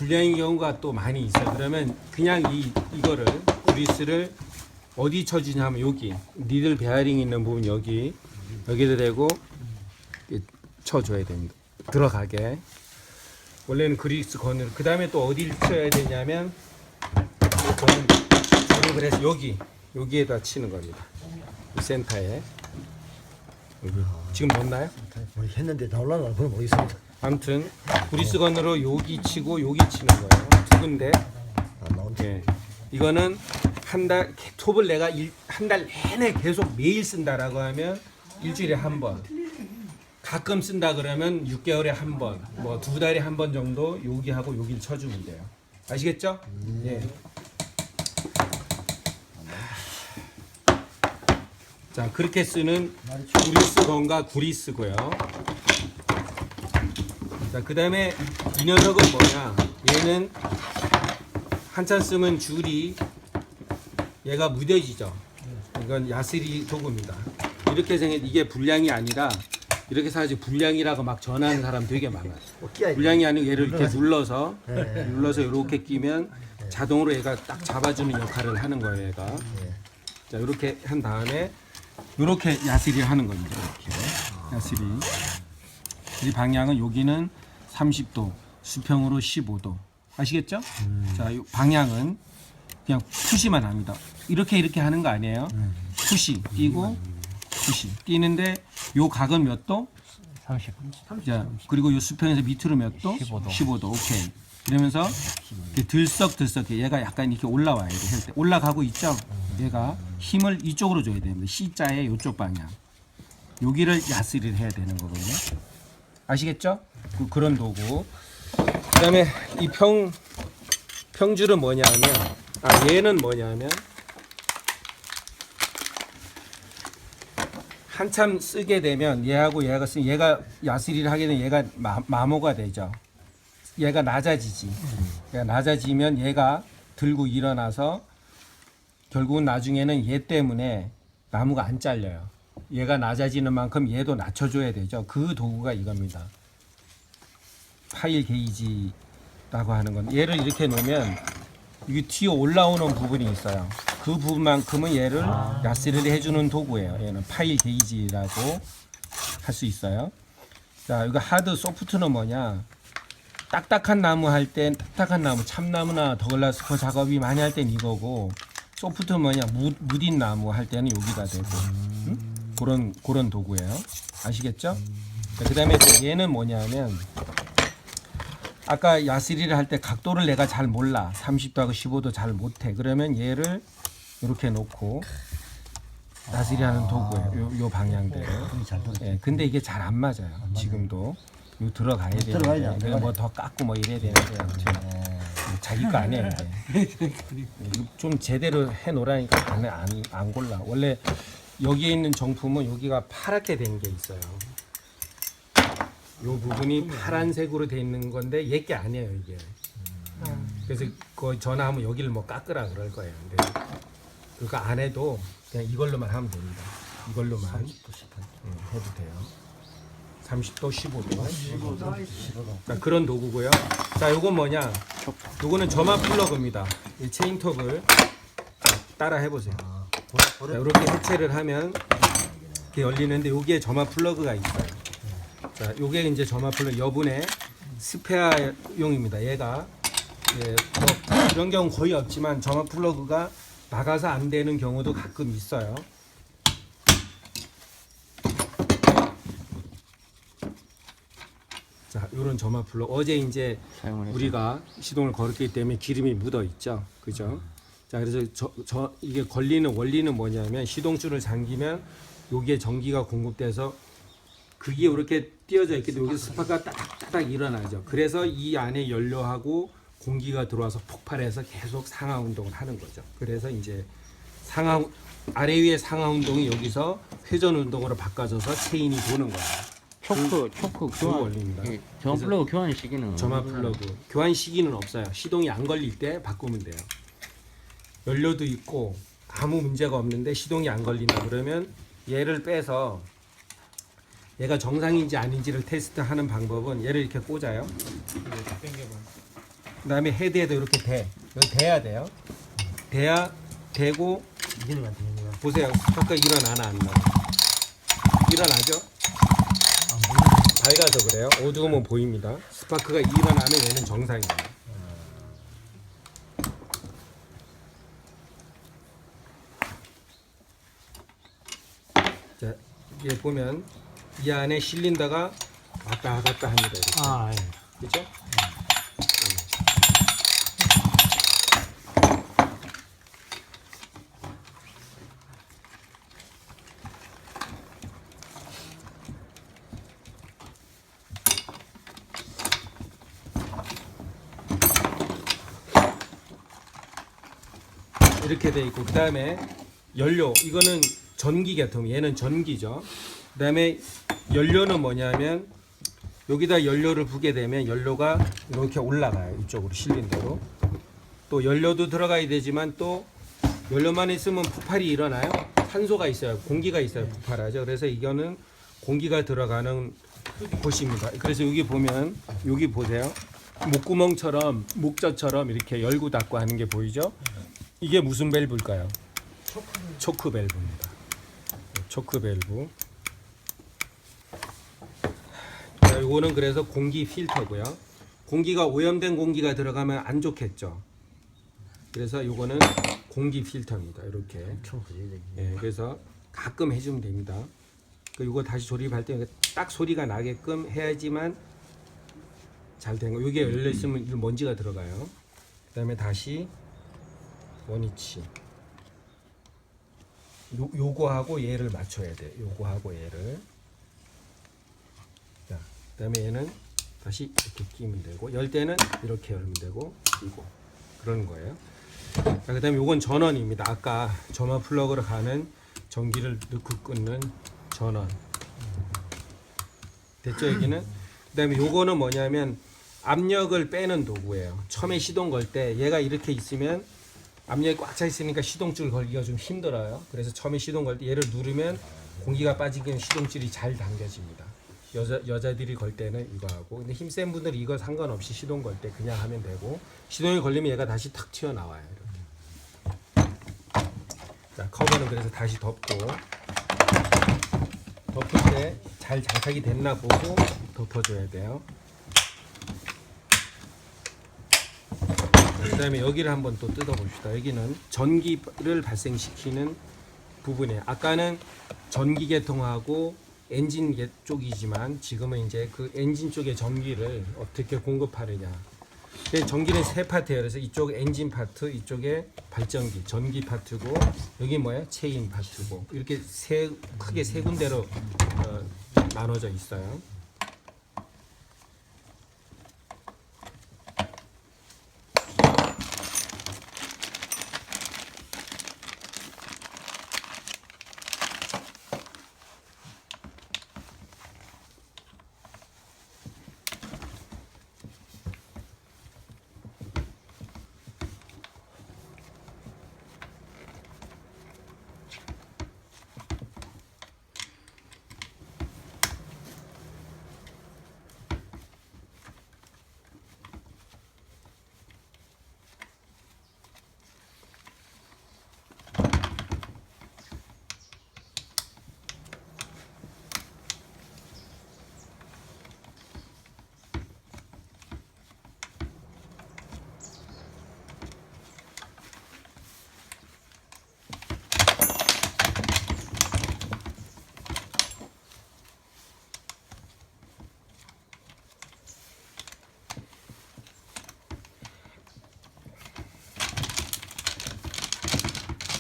불량인 경우가 또 많이 있어요. 그러면 그냥 이거를 그리스를 어디 쳐주냐면 여기 니들 베어링 있는 부분 여기다 대고 쳐줘야 됩니다. 들어가게. 원래는 그리스 건을 그 다음에 또 어디를 쳐야 되냐면 저는 그래서 여기에다 치는 겁니다. 이 센터에 여기. 지금 넣나요? 뭐 했는데 나올라나 그건 모르겠습니다. 아무튼 그리스 건으로 여기 치고 여기 치는 거예요. 두 군데. 안 나온다. 예. 이거는 한 달 톱을 내가 한 달 내내 계속 매일 쓴다라고 하면 일주일에 한 번. 가끔 쓴다 그러면 6개월에 한 번, 뭐 2달에 한 번 정도 여기하고 여기를 쳐주면 돼요. 아시겠죠? 예. 자, 그렇게 쓰는 그리스 건과 구리스고요. 자, 그 다음에 이 녀석은 뭐냐? 얘는 한참 쓰면 줄이 얘가 무뎌지죠. 이건 야스리 도구입니다. 이렇게 생긴 이게 불량이 아니라 이렇게 사실 불량이라고 막 전하는 사람 되게 많아요. 불량이 아니고 얘를 이렇게 눌러서 이렇게 끼면 자동으로 얘가 딱 잡아주는 역할을 하는 거예요. 얘가. 자, 이렇게 한 다음에 이렇게 야스리를 하는 겁니다. 이렇게. 야스리. 이 방향은 여기는 30도, 수평으로 15도. 아시겠죠? 자, 이 방향은 그냥 푸시만 합니다. 이렇게 하는 거 아니에요. 푸시 뛰고 푸시 뛰는데 요 각은 몇 도? 30. 자, 그리고 요 수평에서 밑으로 몇 도? 15도. 15도. 오케이. 이러면서 이렇게 들썩들썩 얘가 약간 이렇게 올라와야 돼. 할 때 올라가고 있죠? 얘가 힘을 이쪽으로 줘야 됩니다. C자의 이쪽 방향. 여기를 야스리를 해야 되는 거거든요. 아시겠죠? 그런 도구. 그다음에 이 평줄은 뭐냐면 얘는 뭐냐면 한참 쓰게 되면 얘가 쓰면 얘가 야스리를 하게 되면 얘가 마모가 되죠. 얘가 낮아지지. 얘가 낮아지면 얘가 들고 일어나서 결국은 나중에는 얘 때문에 나무가 안 잘려요. 얘가 낮아지는 만큼 얘도 낮춰줘야 되죠. 그 도구가 이겁니다. 파일 게이지라고 하는 건 얘를 이렇게 놓으면 이게 튀어 올라오는 부분이 있어요. 그 부분만큼은 얘를 야스리를 해주는 도구예요. 얘는 파일 게이지라고 할 수 있어요. 자, 이거 하드 소프트는 뭐냐? 딱딱한 나무 할 땐 딱딱한 나무, 참나무나 더글라스퍼 작업이 많이 할 땐 이거고, 소프트 뭐냐? 무딘 나무 할 때는 여기다 대고, 그런 도구예요. 아시겠죠? 그 다음에 얘는 뭐냐면 아까 야스리를 할 때 각도를 내가 잘 몰라. 30도하고 15도 잘 못해. 그러면 얘를 이렇게 놓고 야스리하는 도구예요. 요 방향대로. 예, 근데 이게 잘 안 맞아요. 지금도. 요 들어가야 되는데 내가 뭐 더 깎고 뭐 이래야 되는데 아무튼 자기 거 아니에요. 이제. 좀 제대로 해놓으라니까 안 골라. 원래 여기에 있는 정품은 여기가 파랗게 된 게 있어요. 요 부분이 파란색으로 돼 있는 건데 얘게 아니에요 이게. 그래서 그 전화하면 여기를 뭐 깎으라 그럴 거예요. 근데 그거 안 해도 그냥 이걸로만 하면 됩니다. 이걸로만 해도 돼요. 30도, 15도. 자, 그런 도구고요. 자, 요건 뭐냐? 요거는 점화 플러그입니다. 이 체인톱을 따라 해보세요. 자, 이렇게 해체를 하면 이렇게 열리는데 여기에 점화 플러그가 있어요. 자, 요게 이제 점화 플러그 여분의 스페어용입니다. 얘가 뭐 이런 경우 거의 없지만 점화 플러그가 나가서 안 되는 경우도 가끔 있어요. 자, 요런 점화 플러그 어제 이제 우리가 시동을 걸었기 때문에 기름이 묻어 있죠. 그죠? 자, 그래서 이게 걸리는 원리는 뭐냐면 시동줄을 잠기면 여기에 전기가 공급돼서 그게 이렇게 띄어져 있기 때문에 여기서 스파크가 따닥따닥 일어나죠. 그래서 이 안에 연료하고 공기가 들어와서 폭발해서 계속 상하 운동을 하는 거죠. 그래서 이제 아래 위에 상하 운동이 여기서 회전 운동으로 바꿔져서 체인이 도는 거예요. 초크 그 교환 원리입니다. 전 플러그 교환 시기는 점화 플러그 교환 시기는 없어요. 시동이 안 걸릴 때 바꾸면 돼요. 연료도 있고 아무 문제가 없는데 시동이 안 걸린다 그러면 얘를 빼서 얘가 정상인지 아닌지를 테스트하는 방법은 얘를 이렇게 꽂아요. 그다음에 헤드에도 이렇게 여기 대야 돼요. 대야 대고 이기는 안 되는 보세요. 스파크가 일어나나 안 나? 일어나죠? 밝아서 그래요. 어두우면 보입니다. 스파크가 일어나면 얘는 정상이에요. 자, 이게 보면 이 안에 실린더가 왔다 갔다 합니다. 이렇게. 아, 예. 그죠? 이렇게 돼 있고, 그 다음에 연료, 이거는 전기 계통, 얘는 전기죠. 그 다음에 연료는 뭐냐면 여기다 연료를 부게 되면 연료가 이렇게 올라가요. 이쪽으로 실린더로. 또 연료도 들어가야 되지만 또 연료만 있으면 부팔이 일어나요. 산소가 있어요. 공기가 있어요. 부팔하죠. 그래서 이거는 공기가 들어가는 곳입니다. 그래서 여기 보면 여기 보세요. 목구멍처럼 목젖처럼 이렇게 열고 닫고 하는 게 보이죠? 이게 무슨 밸브일까요? 초크 밸브입니다. 초크 밸브. 자, 이거는 그래서 공기 필터고요. 공기가 오염된 공기가 들어가면 안 좋겠죠. 그래서 이거는 공기 필터입니다. 이렇게. 엄청 크지. 예, 그래서 가끔 해주면 됩니다. 이거 다시 조립할 때 딱 소리가 나게끔 해야지만 잘 된 거. 이게 열려 있으면 먼지가 들어가요. 그다음에 다시 원위치. 요거하고 얘를 맞춰야 돼. 요거하고 얘를. 자, 그다음에 얘는 다시 이렇게 끼면 되고, 열 때는 이렇게 열면 되고, 이거 그러는 거예요. 자, 그다음에 요건 전원입니다. 아까 점화 플러그로 가는 전기를 넣고 끊는 전원. 됐죠, 여기는? 그다음에 요거는 뭐냐면 압력을 빼는 도구예요. 처음에 시동 걸 때 얘가 이렇게 있으면 압력이 꽉 차 있으니까 시동줄 걸기가 좀 힘들어요. 그래서 처음에 시동 걸 때 얘를 누르면 공기가 빠지기는 시동줄이 잘 당겨집니다. 여자들이 걸 때는 이거 하고, 근데 힘센 분들은 이거 상관없이 시동 걸 때 그냥 하면 되고, 시동이 걸리면 얘가 다시 탁 튀어나와요. 이렇게. 자, 커버는 그래서 다시 덮고, 덮을 때 잘 장착이 됐나 보고 덮어줘야 돼요. 그 다음에 여기를 한번 또 뜯어봅시다. 여기는 전기를 발생시키는 부분이에요. 아까는 전기 계통하고 엔진 쪽이지만 지금은 이제 그 엔진 쪽의 전기를 어떻게 공급하느냐. 전기는 세 파트예요. 그래서 이쪽 엔진 파트, 이쪽에 발전기, 전기 파트고, 여기 뭐예요? 체인 파트고, 이렇게 크게 세 군데로 나눠져 있어요.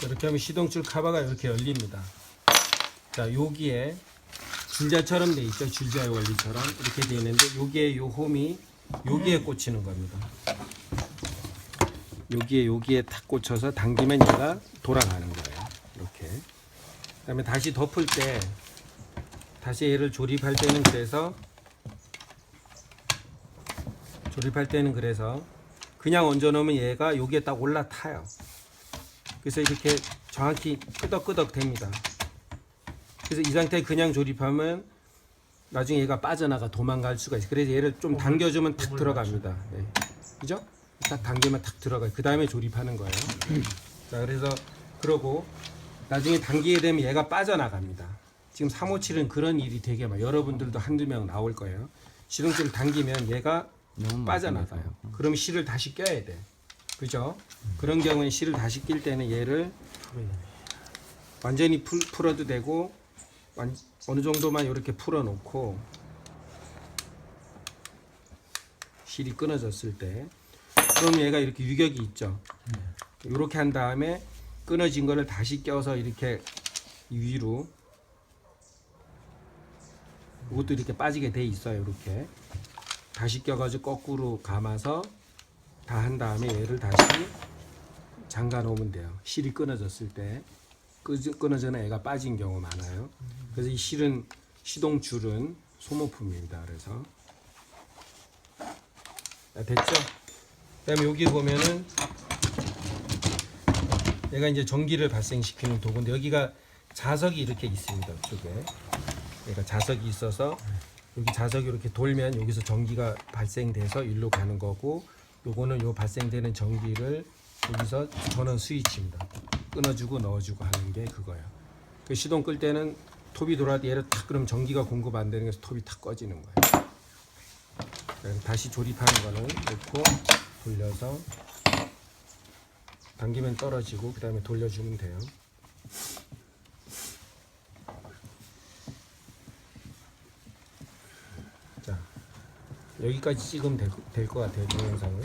이렇게 하면 시동줄 카바가 이렇게 열립니다. 자, 여기에 줄자처럼 돼 있죠. 줄자의 원리처럼 이렇게 돼 있는데, 여기에 요 홈이 여기에 꽂히는 겁니다. 여기에 탁 꽂혀서 당기면 얘가 돌아가는 거예요. 이렇게. 그다음에 다시 덮을 때, 다시 얘를 조립할 때는 그래서 그냥 얹어놓으면 얘가 여기에 딱 올라타요. 그래서 이렇게 정확히 끄덕끄덕 됩니다. 그래서 이 상태에 그냥 조립하면 나중에 얘가 빠져나가 도망갈 수가 있어요. 그래서 얘를 좀 당겨주면 탁 들어갑니다. 네. 그죠? 딱 당기면 탁 들어가요. 그 다음에 조립하는 거예요. 자, 그래서 그러고 나중에 당기게 되면 얘가 빠져나갑니다. 지금 357은 그런 일이 되게 많아요. 여러분들도 한두 명 나올 거예요. 시동줄 당기면 얘가 너무 빠져나가요. 그럼 실을 다시 껴야 돼. 그죠? 그런 경우에 실을 다시 낄 때는 얘를 완전히 풀어도 되고 어느 정도만 이렇게 풀어놓고 실이 끊어졌을 때 그럼 얘가 이렇게 유격이 있죠. 이렇게 한 다음에 끊어진 거를 다시 껴서 이렇게 위로 이것도 이렇게 빠지게 돼 있어요. 이렇게 다시 껴가지고 거꾸로 감아서 다 한 다음에 얘를 다시 잠가 놓으면 돼요. 실이 끊어졌을 때 끊어져는 애가 빠진 경우 많아요. 그래서 이 실은 시동줄은 소모품입니다. 그래서 됐죠? 그다음에 여기 보면은 얘가 이제 전기를 발생시키는 도구인데 여기가 자석이 이렇게 있습니다. 이쪽에 얘가 자석이 있어서 여기 자석이 이렇게 돌면 여기서 전기가 발생돼서 일로 가는 거고 요거는 요 발생되는 전기를 여기서 전원 스위치입니다. 끊어주고 넣어주고 하는 게 그거예요. 그 시동 끌 때는 톱이 돌아도 얘를 탁 그럼 전기가 공급 안 되는 게서 톱이 탁 꺼지는 거예요. 다시 조립하는 거는 놓고 돌려서 당기면 떨어지고 그 다음에 돌려주면 돼요. 자, 여기까지 찍으면 될 것 같아요. 동영상을.